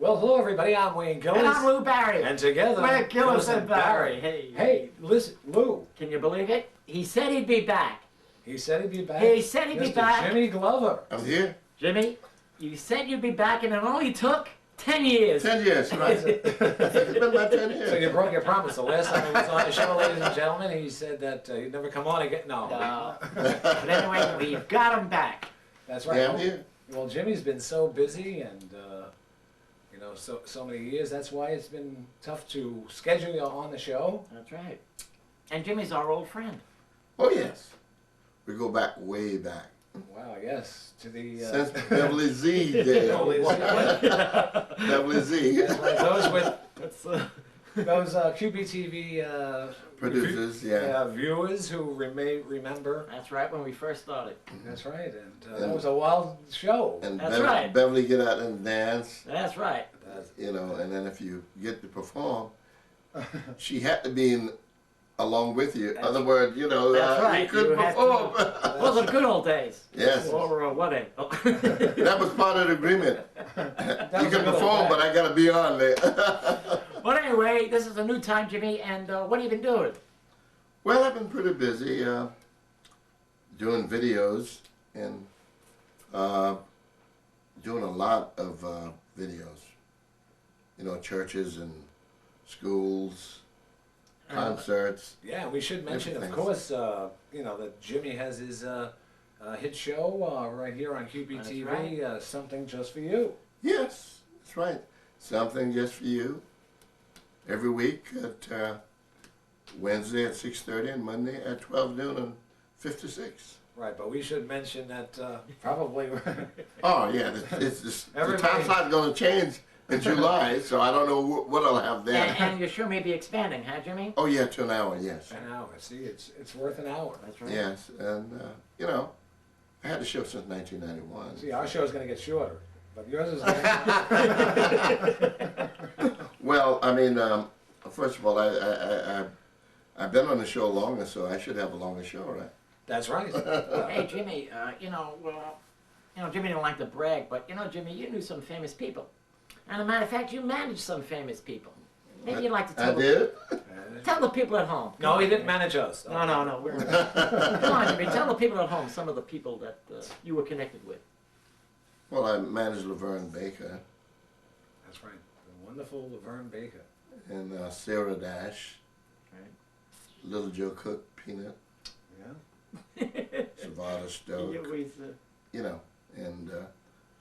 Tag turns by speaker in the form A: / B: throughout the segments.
A: Well, hello everybody, I'm Wayne Gillist.
B: And I'm Lou Barry.
A: And together,
B: we're Gillist and Barry.
A: Hey, listen, Lou.
B: Can you believe it? He said he'd be back.
A: He said he'd be back?
B: He said he'd be back.
A: Jimmy Glover.
C: I'm here.
B: Jimmy, you said you'd be back and it only took 10 years.
C: 10 years, right. It's been about 10 years.
A: So you broke your promise. The last time he was on the show, ladies and gentlemen, he said that he'd never come on again. No.
B: But anyway, we've got him back.
A: That's right.
C: Yeah, I'm here.
A: Well, Jimmy's been so busy and, you know, so many years. That's why it's been tough to schedule you on the show.
B: That's right. And Jimmy's our old friend.
C: Oh, yes. We go back, way back.
A: Wow, yes. To the...
C: Since Beverly Z days. Beverly Z.
A: That's right. Those with... Those QBTV
C: Producers, yeah.
A: Viewers who may remember.
B: That's right, when we first started.
A: That's right, and that was a wild show.
C: And
B: That's right.
C: Beverly get out and dance.
B: That's right.
C: You know, and then if you get to perform, she had to be in along with you. In other words, you know,
B: right.
C: you couldn't perform.
B: Those are the good old days.
C: Yes.
B: Or what?
C: That was part of the agreement. You can perform, but I got to be on there.
B: But anyway, this is a new time, Jimmy, and what have you been doing?
C: Well, I've been pretty busy doing videos and doing a lot of videos. You know, churches and schools, concerts.
A: Yeah, we should mention, of course, you know, that Jimmy has his hit show right here on QBTV,
B: right.
A: Something Just For You.
C: Yes, that's right. Something Just For You. Every week at Wednesday at 6:30 and Monday at 12 noon and 56.
A: Right, but we should mention that probably...
C: Oh, yeah, the time slot's going to change in July, so I don't know what I'll have then.
B: And your show may be expanding, huh, Jimmy?
C: Oh, yeah, to an hour, yes.
A: An hour, see, it's worth an hour.
B: That's right.
C: Yes, and, you know, I had the show since 1991.
A: See, our show's going to get shorter, but yours is...
C: Well, I mean, first of all, I've been on the show longer, so I should have a longer show, right?
A: That's right.
B: Hey, Jimmy, you know, Jimmy didn't like to brag, but, you know, Jimmy, you knew some famous people. And as a matter of fact, you managed some famous people. Maybe you'd like to tell tell the people at home.
A: No, he didn't manage us.
B: No. Come on, Jimmy, tell the people at home some of the people that you were connected with.
C: Well, I managed Laverne Baker.
A: That's right. The wonderful Laverne Baker.
C: And Sarah Dash.
B: Right.
C: Little Joe Cook, Peanut.
A: Yeah.
C: Savannah Stoke.
B: You
C: know, and a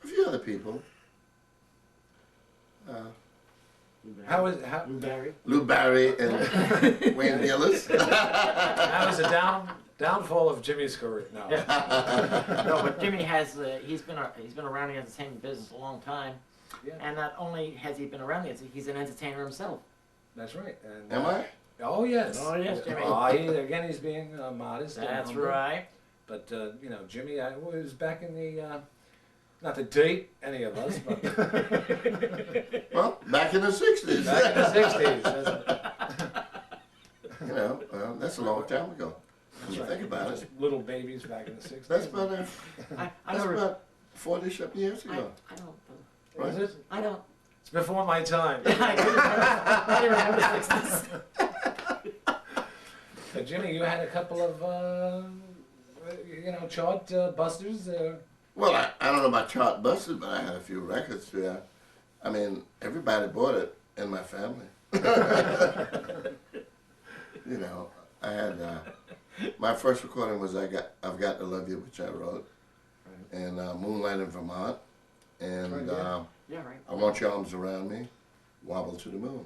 C: few other people.
B: Lou Barry?
C: Lou Barry and Wayne Gillist.
A: That was a downfall of Jimmy's career. No.
B: No, but Jimmy has he's been around the entertainment business a long time, and not only has he been around he's an entertainer himself.
A: That's right. And,
C: Am I?
A: Oh yes.
B: Oh yes, Jimmy.
A: Again, he's being modest.
B: That's right.
A: But you know, Jimmy, I was back in the. Not to date any of us, but...
C: Well, back in the 60s.
A: Back in the 60s.
C: You know, that's a long time ago. When you think about it.
A: Little babies back in the 60s.
C: That's about, about 40-something years ago.
B: I don't...
C: Right?
A: Is it?
B: I don't...
A: It's before my time.
B: I didn't remember the 60s.
A: But Jimmy, you had a couple of, you know, chart busters.
C: Well, I don't know about chart busters, but I had a few records. Yeah. I mean, everybody bought it in my family. You know, I had my first recording was I've Got to Love You, which I wrote, and Moonlight in Vermont, and
B: right.
C: I Want Your Arms Around Me, Wobble to the Moon.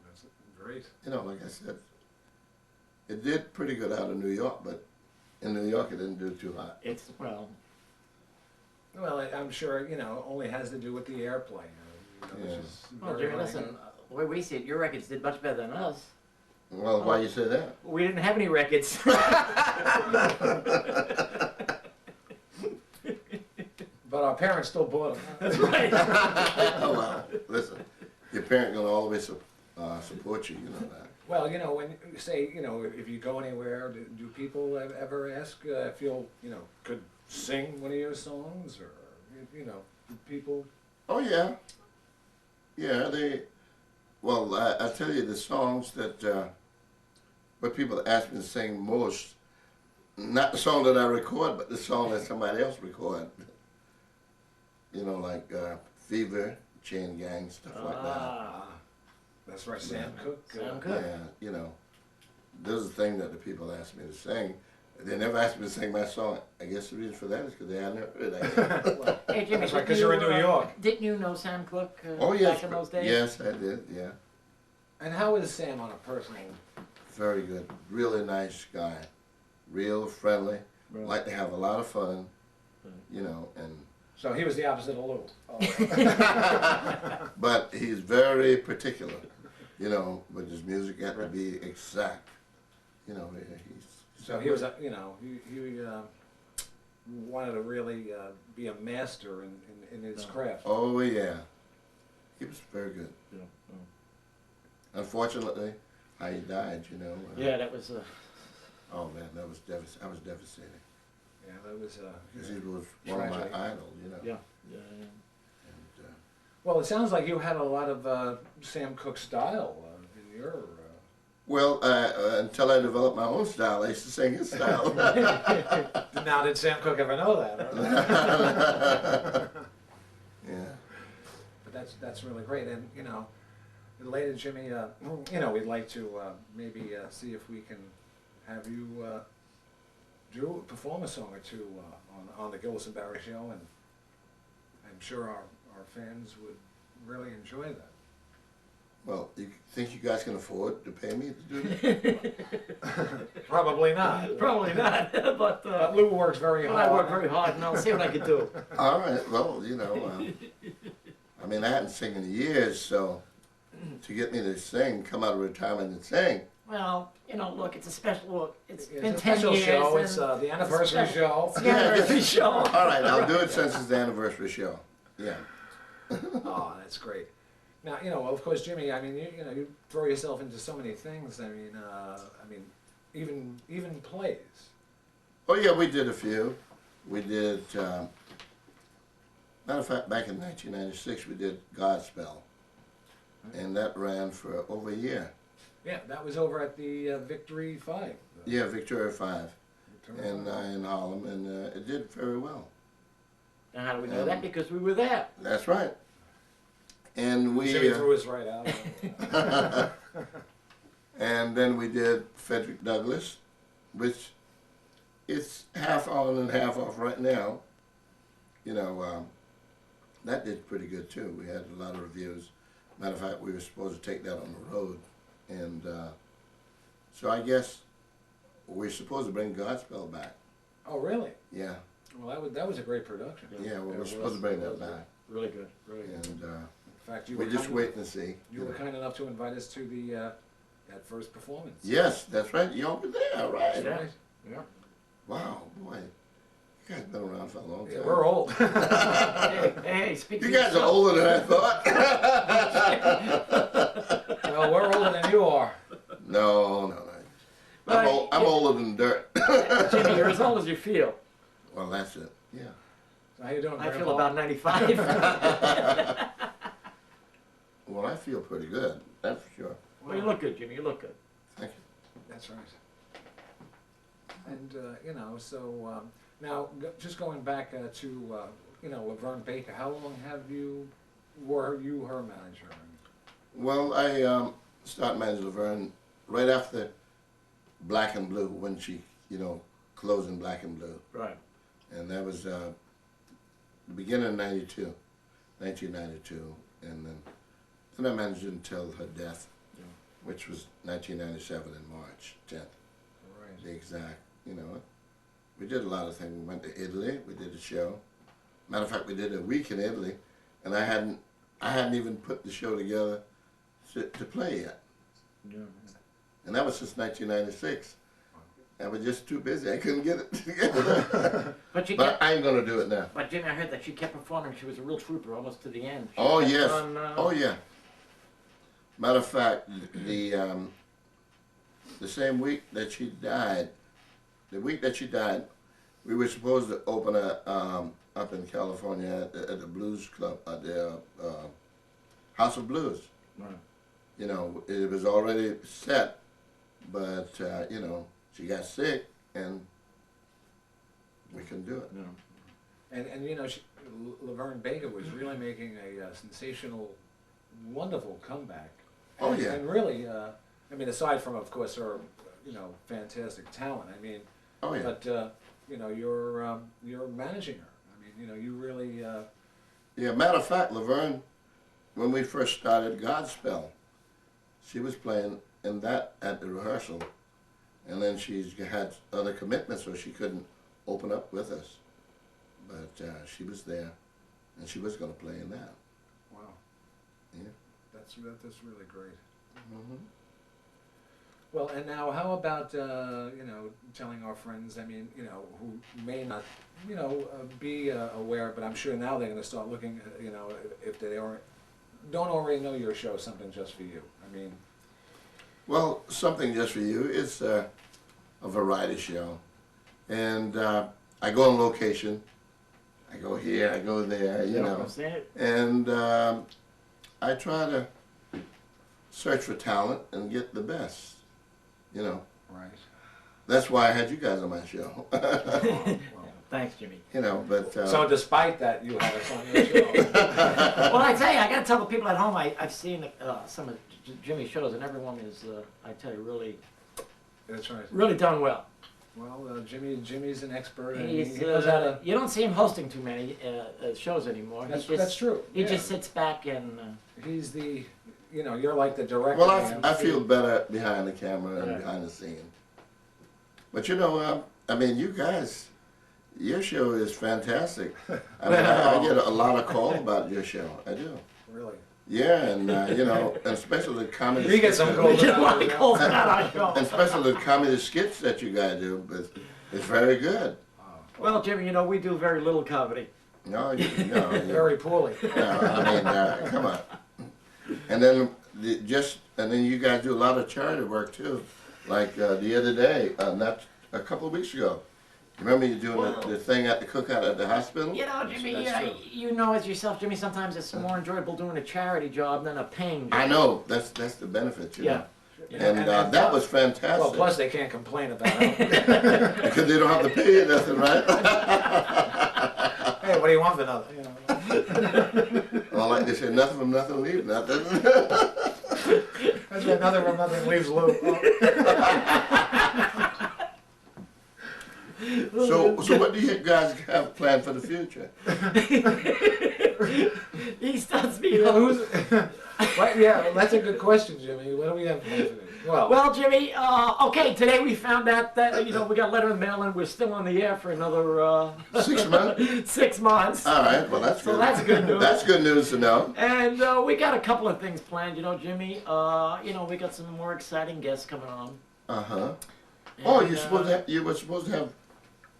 A: That's great.
C: You know, like I said, it did pretty good out of New York, but in New York it didn't do too hot.
A: Well, I'm sure, you know, only has to do with the airplay. You know,
B: Well, Jimmy, listen, the way we see it, your records did much better than us.
C: Well, why you say that?
B: We didn't have any records.
A: But our parents still bought them.
B: That's right.
C: Oh, well, listen, your parent gonna always support you, you know that.
A: Well, you know, when you say, you know, if you go anywhere, do people ever ask if you'll, you know, could sing one of your songs, or, you know, do people?
C: Oh, yeah. Yeah, well, I tell you, the songs that, what people ask me to sing most, not the song that I record, but the song that somebody else record. You know, like Fever, Chain Gang, stuff like that.
A: Ah, that's right, Sam Cooke.
B: Sam Cooke.
C: Yeah, you know, those are the things that the people ask me to sing. They never asked me to sing my song. I guess the reason for that is because they hadn't heard it.
A: Well,
B: Hey, Jimmy,
A: that's right,
B: didn't
A: because you're in
B: you,
A: New York.
B: Didn't you know Sam Cooke
C: Oh, yes.
B: back in those days?
C: Yes, I did, yeah.
A: And how is Sam on a personal?
C: Very good. Really nice guy. Real friendly.
B: Right.
C: Like to have a lot of fun, you know, and
A: So he was the opposite of Lou.
C: but he's very particular, you know, with his music had to be exact. You know, he's
A: So he was, you know, he wanted to really be a master in his craft.
C: oh yeah. He was very good.
B: Yeah.
C: Unfortunately, how he died, you know.
B: Yeah, that was.
C: Oh man, that was I was devastated.
A: Yeah, that was.
C: Because he was one of
A: Tragedy.
C: my idols, you know.
B: Yeah.
C: And,
A: Well, it sounds like you had a lot of Sam Cooke style in your.
C: well, until I developed my own style, I used to sing his style.
A: Now, did Sam Cooke ever know that?
C: Yeah.
A: But that's really great, and you know, later, Jimmy, you know, we'd like to maybe see if we can have you perform a song or two on the Gillist and Barry show, and I'm sure our fans would really enjoy that.
C: Well, you think you guys can afford to pay me to do that?
A: Probably not.
B: Probably not, but
A: Lou works very hard.
B: I work very hard, and I'll see what I can do.
C: All right. Well, you know, I mean, I hadn't sung in years, so to get me to sing, come out of retirement and sing.
B: Well, you know, look, it's a special look. It's
A: It's
B: been
A: a
B: 10
A: special
B: years.
A: show.
B: and
A: It's the anniversary
B: special-
A: show.
B: It's the anniversary show.
C: All right, I'll do it since it's the anniversary show. Yeah.
A: Oh, that's great. Now, you know, of course, Jimmy. I mean, you know, you throw yourself into so many things. I mean, even plays.
C: Oh yeah, we did a few. We did. Matter of fact, back in 1996, we did Godspell, and that ran for over a year.
A: Yeah, that was over at the Victory 5.
C: Yeah, Victoria 5,
A: Victoria
C: and
A: 5.
C: in Harlem, and it did very well.
B: And how do we know that? Because we were there.
C: That's right. And we.
A: Jimmy threw us right out.
C: And then we did Frederick Douglass, which it's half on and half off right now. You know, that did pretty good too. We had a lot of reviews. Matter of fact, we were supposed to take that on the road. And so I guess we're supposed to bring Godspell back.
A: Oh, really?
C: Yeah,
A: Well, that was a great production.
C: yeah, well,
B: It
C: we're
B: was-
C: supposed to bring
B: it
C: that
B: was,
C: back.
B: Really good, really good.
C: And
A: In fact, you were
C: we're just
A: kind
C: waiting to see.
A: You were kind enough to invite us to the that first performance.
C: Yes, that's right. Y'all were there, right?
A: That's
B: Yeah.
A: right.
B: Yeah.
C: Wow, boy. You guys been around for a long time.
A: Yeah, we're old.
B: Hey, speak
C: You
B: for
C: guys are
B: yourself.
C: older than I thought.
A: Well, we're older than you are.
C: No.
B: Well,
C: I'm older than dirt.
B: Jimmy, you're as old as you feel.
C: Well, that's it. Yeah.
A: So how you doing,
B: I
A: Grandpa?
B: feel about 95.
C: Well, I feel pretty good. That's for sure.
B: Well, you look good, Jimmy. You look good.
C: Thank you.
A: That's right. And you know, so now just going back to you know, Laverne Baker. How long were you her manager?
C: Well, I started managing Laverne right after Black and Blue, when she, you know, closed in Black and Blue.
B: Right.
C: And that was the beginning of 1992. And then I managed it until her death,
B: Yeah.
C: which was 1997 in March 10th.
A: Right.
C: The exact, you know. We did a lot of things. We went to Italy. We did a show. Matter of fact, we did a week in Italy, and I hadn't even put the show together to play yet.
B: Yeah.
C: And that was since 1996. I was just too busy. I couldn't get it together. But I ain't gonna do it now.
B: But Jimmy, I heard that she kept performing. She was a real trooper almost to the end. She
C: Oh
B: kept
C: yes.
B: on,
C: Oh yeah. Matter of fact, the same week that she died, we were supposed to open up in California at the Blues Club, at the House of Blues.
A: Right.
C: You know, it was already set, but you know, she got sick, and we couldn't do it.
A: No. And you know, Laverne Baker was really making a sensational, wonderful comeback.
C: Oh,
A: And,
C: yeah.
A: And really, I mean, aside from, of course, her, you know, fantastic talent. I mean,
C: Oh yeah.
A: but you know, you're managing her. I mean, you know, you really.
C: Yeah. Matter of fact, Laverne, when we first started Godspell, she was playing in that at the rehearsal, and then she's had other commitments, so she couldn't open up with us. But she was there, and she was going to play in that.
A: Wow.
C: Yeah.
A: That's really great.
C: Mm-hmm.
A: Well, and now how about you know, telling our friends? I mean, you know, who may not, you know, be aware, but I'm sure now they're going to start looking. You know, if they don't already know your show, Something Just for You. I mean.
C: Well, Something Just for You is a variety show, and I go on location. I go here, I go there, you know, and I try to search for talent and get the best, you know.
A: Right.
C: That's why I had you guys on my show.
A: Well,
B: Thanks, Jimmy.
C: You know, but
A: so despite that, you had us on your show.
B: Well, I tell you, I got to tell the people at home, I've seen some of Jimmy's shows, and everyone is, I tell you, really,
A: That's right.
B: really done well.
A: Well, Jimmy's an expert, and
B: He's,
A: he knows how to.
B: you don't see him hosting too many shows anymore.
A: That's true.
B: He
A: Yeah.
B: just sits back and.
A: He's the, you know, you're like the director.
C: well, I feel better behind the camera and
B: Yeah.
C: behind the scene. But you know, I mean, you guys, your show is fantastic. I mean, I get a lot of calls about your show. I do.
A: Really.
C: Yeah, and you know, and especially the comedy.
A: We get some
C: skits
A: gold.
B: We get a lot of calls about our show.
C: and especially the comedy skits that you guys do, but it's very good.
B: Well, Jimmy, you know, we do very little comedy.
C: No, you
A: Very poorly.
C: I mean, come on. And then and then you guys do a lot of charity work too. Like the other day, not a couple of weeks ago. Remember you doing the thing at the cookout at the hospital?
B: You know, Jimmy,
A: That's true.
B: you know as yourself, Jimmy, sometimes it's more enjoyable doing a charity job than a paying job.
C: I know. That's the benefit, you know.
B: Yeah.
C: And that was fantastic.
A: Well, plus they can't complain about it.
C: because they don't have to pay you nothing, right?
A: Hey, what do you want for nothing? You know.
C: Well, like they say, nothing from nothing, leave nothing.
A: That's right. Nothing from nothing leaves Lou.
C: So what do you guys have planned for the future?
B: He starts me
A: You know,
B: up.
A: who's? Right, yeah, well, that's a good question, Jimmy. What do we have planned for this?
B: Well, Jimmy, okay, today we found out that, you know, we got a letter in the mail and we're still on the air for another
C: 6 months?
B: 6 months.
C: All right, well that's
B: So
C: good.
B: that's good news.
C: That's good news to know.
B: And we got a couple of things planned, you know, Jimmy. You know, we got some more exciting guests coming on.
C: Uh-huh. Oh,
B: And,
C: you were supposed to have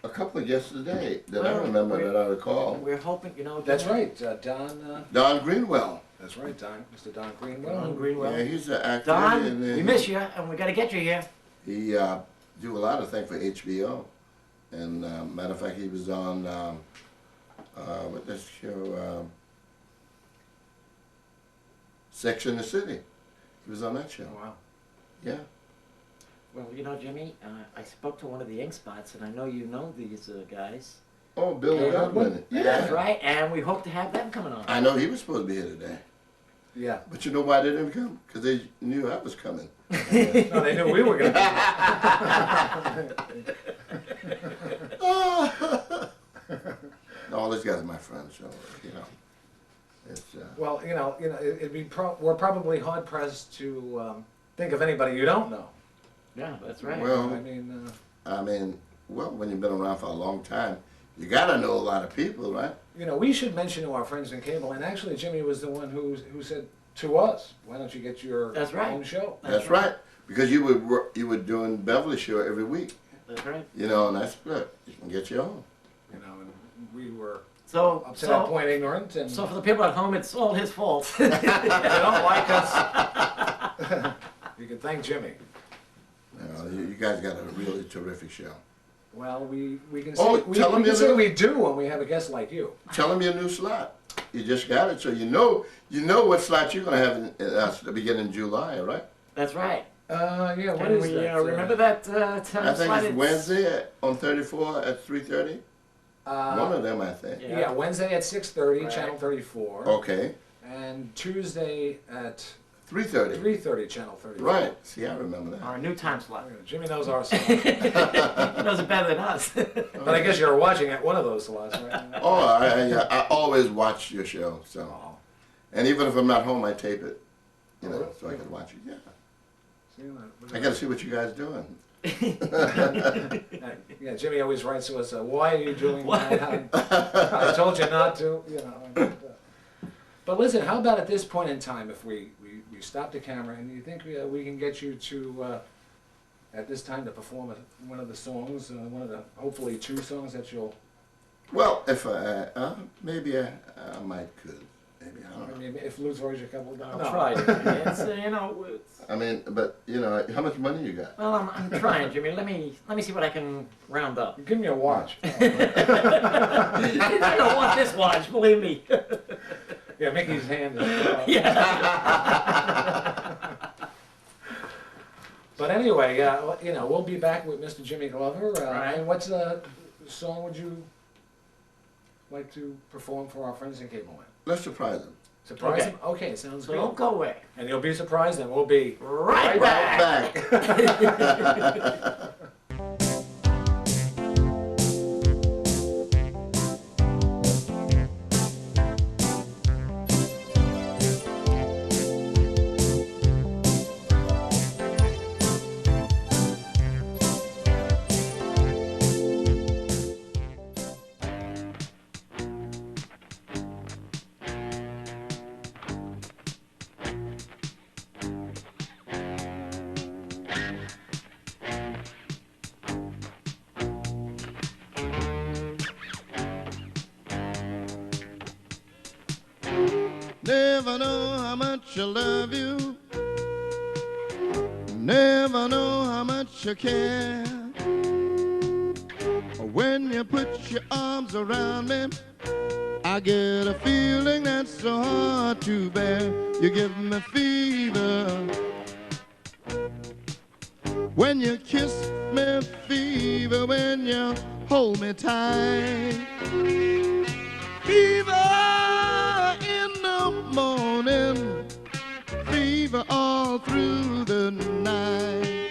C: a couple of guests today that I
B: Well,
C: remember
B: we're-
C: that I recall.
B: We're hoping, you know,
A: That's
B: Jimmy,
A: right, Don.
C: Don Greenwell.
A: That's right, Mr. Don Greenwell.
B: Don Greenwell.
C: Yeah, he's an actor.
B: Don,
C: and
B: we miss you, and we got to get you here.
C: He do a lot of things for HBO. And matter of fact, he was on what this show? Sex and the City. He was on that show.
A: Oh, wow.
C: Yeah.
B: Well, you know, Jimmy, I spoke to one of the ink spots, and I know you know these guys.
C: Oh, Bill
A: Yeah.
C: Godwin. Yeah.
B: That's right, and we hope to have them coming on.
C: I know he was supposed to be here today.
A: Yeah.
C: But you know why they didn't come? Because they knew I was coming.
A: No, they knew we were going to.
C: All these guys are my friends, so, you know. It's,
A: Well, you know, it'd be we're probably hard pressed to think of anybody you don't know.
B: Yeah, that's right.
C: Well,
A: I mean,
C: well, when you've been around for a long time, you gotta know a lot of people, right?
A: you know, we should mention to our friends in cable, and actually Jimmy was the one who said to us, why don't you get your
B: That's right.
A: own show?
C: That's right. Because you were doing Beverly show every week,
B: That's right.
C: you know, and that's good. You can get your own.
A: You know, and we were
B: So,
A: up to that point ignorant, and
B: so for the people at home, it's all his fault.
A: if they don't like us, you can thank Jimmy.
C: You know, you guys got a really terrific show.
A: Well, we can say,
C: Oh,
A: we
C: tell them
A: can
C: your
A: say
C: new-
A: we do when we have a guest like you.
C: Tell them your new slot. You just got it, so you know what slot you're gonna have in, the beginning of July, right?
B: That's right.
A: Yeah, what
B: Can
A: is
B: we
A: that?
B: remember that time
C: I think
B: slot?
C: it's Wednesday on 34 at 3:30. One of them, I think.
A: Yeah, Wednesday at 6:30,
B: Right.
A: channel 34.
C: Okay.
A: And Tuesday at
C: 3:30.
A: 3:30, channel 34.
C: Right. See, I remember that.
B: Our new time slot.
A: Jimmy knows our slot.
B: He knows it better than us.
A: But I guess you're watching at one of those slots, right?
C: Oh, I always watch your show, so.
A: Oh.
C: And even if I'm not home, I tape it, you know,
A: really?
C: so I can watch it. Yeah.
A: See,
C: I got to see what you guys doing.
A: Yeah, Jimmy always writes to us, why are you doing that? I told you not to, you know. But listen, how about at this point in time, if we stop the camera and you think we can get you to, at this time, to perform one of the songs, one of the, hopefully 2 songs that you'll...
C: Well, if maybe I might could. Maybe, I don't know.
A: I mean, if Lou throws you a couple of
B: I'll
A: dollars.
B: try. It's, you know, it's,
C: I mean, but, you know, how much money you got?
B: well, I'm trying, Jimmy. Let me see what I can round up.
A: Give me a watch.
B: I don't want this watch, believe me.
A: Yeah, Mickey's hand is...
B: Yeah.
A: But anyway, you know, we'll be back with Mr. Jimmy Glover.
B: Right.
A: And what song would you like to perform for our friends in Cable Land?
C: Let's surprise them.
A: Surprise
B: Okay.
A: them? Okay, sounds
B: So
A: good.
B: don't go away.
A: And you'll be surprised, and we'll be
B: Right back.
C: Back. Never know how much I love you. Never know how much I care. When you put your arms around me, I get a feeling that's so hard to bear. You give me fever. When you kiss me, fever. When you hold me tight, fever in the morning, fever all through the night.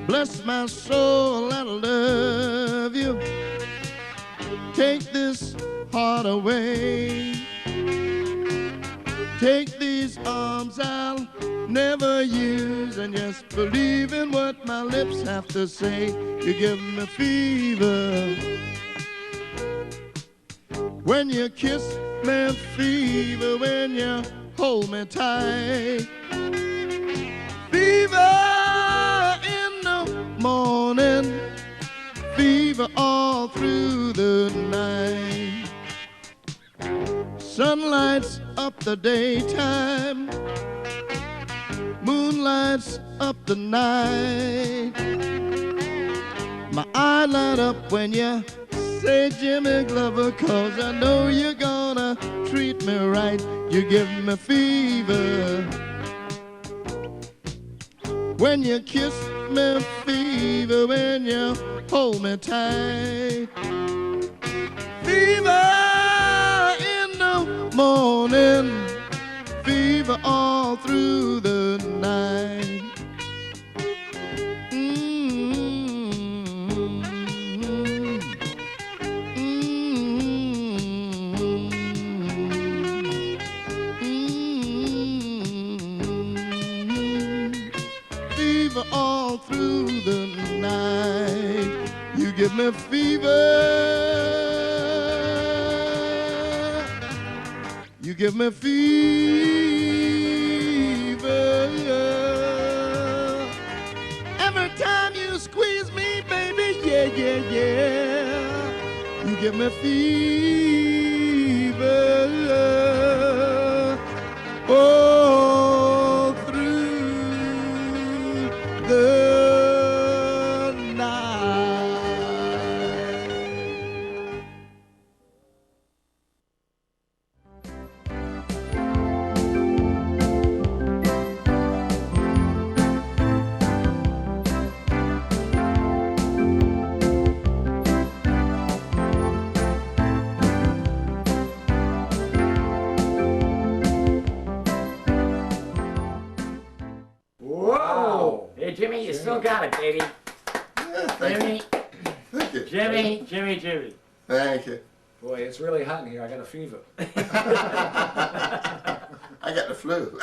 C: Bless my soul, I love you. Take this heart away. Take these arms I'll never use, and just believe in what my lips have to say. You give me fever. When you kiss me, fever. When you hold me tight, fever in the morning, fever all through the night. Sun lights up the daytime, moon lights up the night. My eye light up when you say Jimmy Glover, 'cause I know you're gonna treat me right. You give me fever. When you kiss me, fever. When you hold me tight, fever in the morning, fever all through the night. Fever all through the night. You give me fever. You give me fever. Every time you squeeze me, baby, yeah, yeah, yeah. You give me fever. All through the night.
B: still got it, baby.
C: Yeah, thank
B: Jimmy,
C: you. Thank you.
B: Jimmy.
C: Thank you.
A: Boy, it's really hot in here. I got a fever.
C: I got the flu.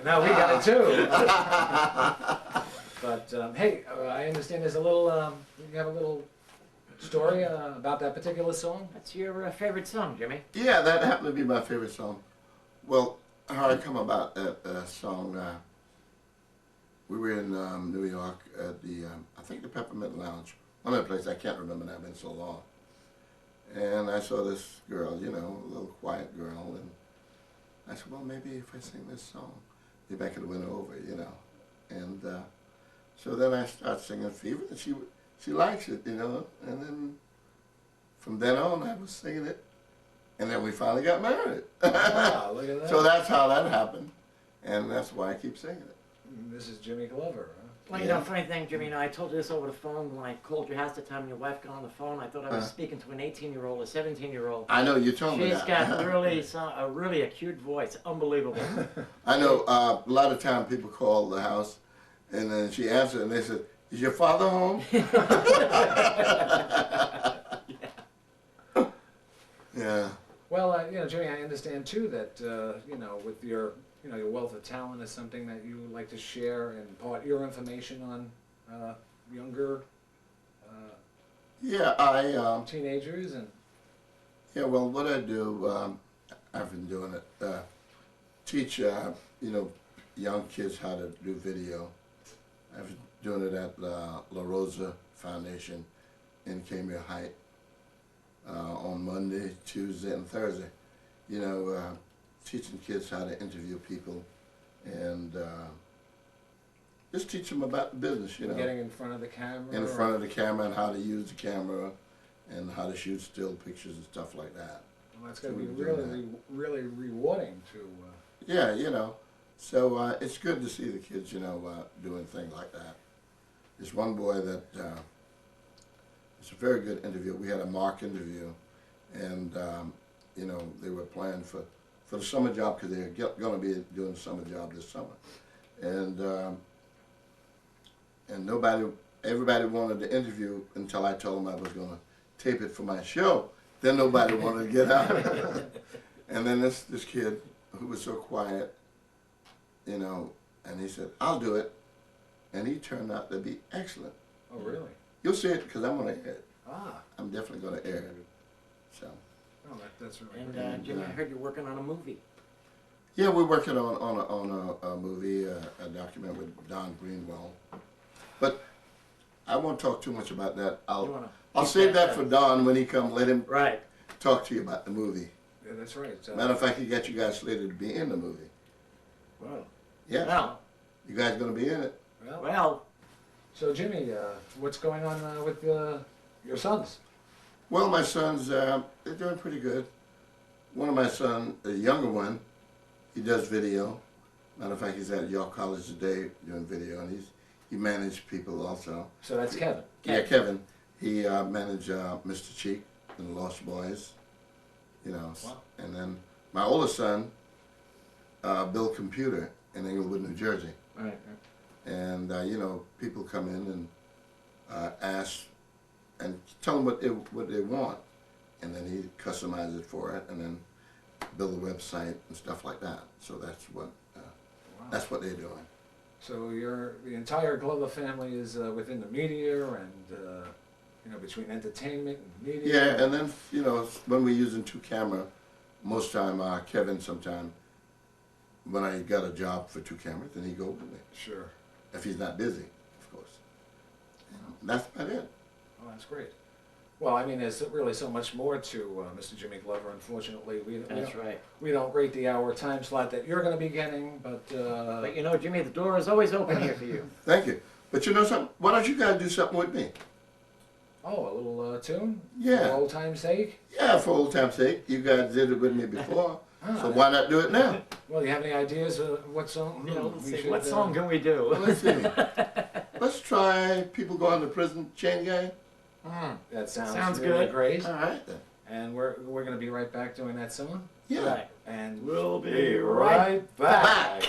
A: No, we got it too. But hey, I understand there's a little. You have a little story about that particular song.
B: That's your favorite song, Jimmy.
C: Yeah, that happened to be my favorite song. Well, how I come about that song, we were in New York at the, I think the Peppermint Lounge. One of the places, I can't remember now, it's been so long. And I saw this girl, you know, a little quiet girl, and I said, well, maybe if I sing this song, maybe I could win her over, you know. And so then I start singing Fever, and she likes it, you know. And then from then on, I was singing it. And then we finally got married.
A: Wow, look at that.
C: So that's how that happened. And that's why I keep singing it.
A: This is Jimmy Glover, huh?
B: Well, you know, funny thing, Jimmy, you know, I told you this over the phone when I called your house the time your wife got on the phone. I thought I was speaking to an 18-year-old, a 17-year-old.
C: I know, you told me that.
B: She's got a really acute voice. Unbelievable.
C: I know a lot of time people call the house, and then she answered, and they said, is your father home? Yeah.
A: Well, you know, Jimmy, I understand too that you know, with your your wealth of talent is something that you like to share and impart your information on younger
C: Yeah, I
A: teenagers and.
C: yeah. Well, what I do, I've been doing it. Teach you know, young kids how to do video. I've been doing it at La Rosa Foundation in Cambria Heights on Monday, Tuesday, and Thursday. You know, teaching kids how to interview people and just teach them about the business, you know.
A: Getting in front of the camera.
C: In front of the camera and how to use the camera and how to shoot still pictures and stuff like that.
A: Well, that's going to be really rewarding to.
C: Yeah, you know. So it's good to see the kids, you know, doing things like that. There's one boy that, it's a very good interview. We had a mock interview, and, you know, they were planning for the summer job because they're going to be doing the summer job this summer. And everybody wanted to interview until I told them I was going to tape it for my show. Then nobody wanted to get out. And then this kid who was so quiet, you know, and he said, I'll do it. And he turned out to be excellent.
A: Oh, really?
C: You'll see it because I'm going to air it.
A: Ah.
C: I'm definitely going to air it. So.
A: Oh, that's really
B: And
A: great.
B: Jimmy, I heard you're working on a movie.
C: Yeah, we're working on a movie, a document with Don Greenwell. But I won't talk too much about that. I'll save that for Don when he comes. Let him talk to you about the movie.
A: Yeah, that's right.
C: Matter of fact, he got you guys slated to be in the movie.
A: Wow.
C: Yeah.
B: Well.
C: You guys going to be in it.
B: Well.
A: So Jimmy, what's going on with your sons?
C: Well, my sons, they're doing pretty good. One of my sons, the younger one, he does video. Matter of fact, he's at York College today doing video, and he managed people also.
A: So that's Kevin.
C: Yeah, Kevin. He managed Mr. Cheek and the Lost Boys, you know.
A: Wow.
C: And then my oldest son built computer in Englewood, New Jersey.
A: Right.
C: And, you know, people come in and ask and tell them what they want. And then he customizes it for it and then build a website and stuff like that. So that's what they're doing.
A: So the entire Glover family is within the media and, you know, between entertainment and media.
C: Yeah, and then, you know, when we're using two camera, most time Kevin sometime, when I got a job for two cameras, then he go with me.
A: Sure.
C: If he's not busy, of course. And that's about it.
A: Oh, that's great. Well, I mean, there's really so much more to Mr. Jimmy Glover. Unfortunately, we don't rate the hour time slot that you're going to be getting, but
B: you know, Jimmy, the door is always open here for you.
C: Thank you. But you know something? Why don't you guys do something with me?
A: Oh, a little tune?
C: Yeah.
A: For old time's sake?
C: Yeah, for old time's sake. You guys did it with me before, so
A: that-
C: why not do it now?
A: Well, you have any ideas of what song?
B: You know, let's
A: we
B: see,
A: should,
B: what song can we do?
C: Well, let's see. Let's try People Going to Prison Chain Gang.
A: That sounds
B: Sounds
A: really
B: good.
A: great.
C: All right then.
A: And we're going to be right back doing that soon.
C: Yeah.
B: Right.
A: And
B: We'll
A: be right back.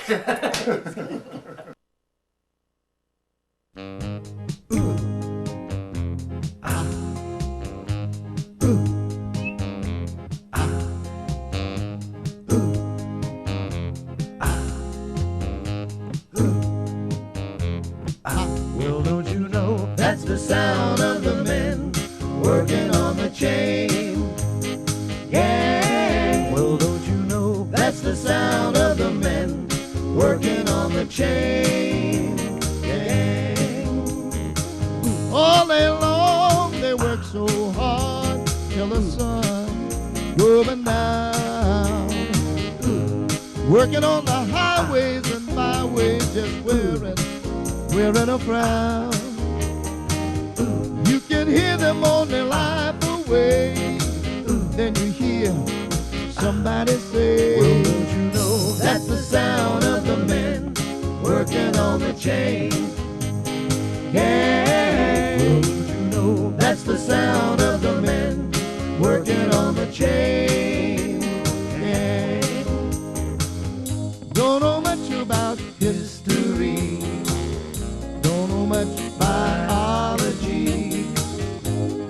D: Well, don't you know that's the sound of the men working on the chain gang? Well, don't you know that's the sound of the men working on the chain gang? All day long they work so hard till the sun going down, working on the highways and byways, just wearing a frown. You can hear them on their life away. Then you hear somebody say, well, don't you know that's the sound of the men working on the chain gang? Well, don't you know that's the sound of the men working on the chain gang? Don't know much about history, don't know much biology,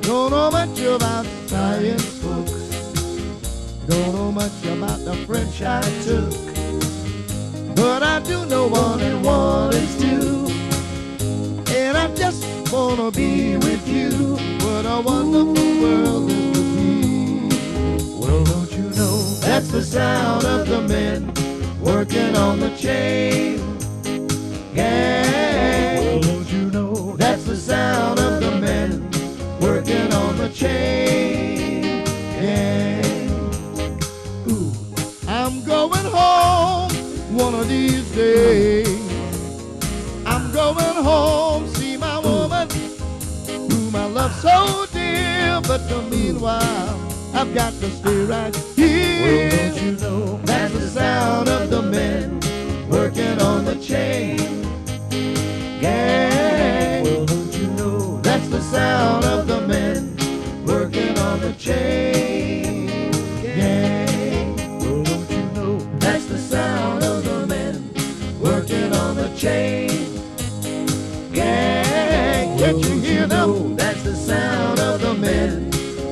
D: don't know much about science books, don't know much about the French I took, but I do know 1 and 1 is 2, and I just wanna be with you. What a wonderful world this would be. Well, don't you know that's the sound of the men working on the chain gang? Well, don't you know that's the sound of the men working on the chain gang? Ooh, I'm going home one of these days. I'm going home, see my woman whom I love so dear, but the meanwhile I've got to stay right here. Well, don't you know that's the sound of the men working on the chain gang? Well, don't you know that's the sound of the men working on the chain gang? Well, don't you know that's the sound of the men working on the chain gang? Can't you hear them? That's the sound of the men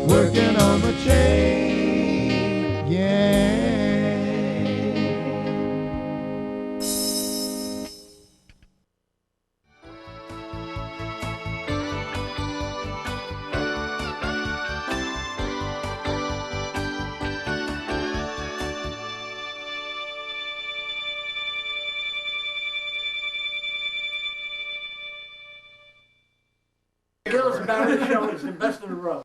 D: working on the chain gang.
B: Gillist Barrett Show is the best in the world.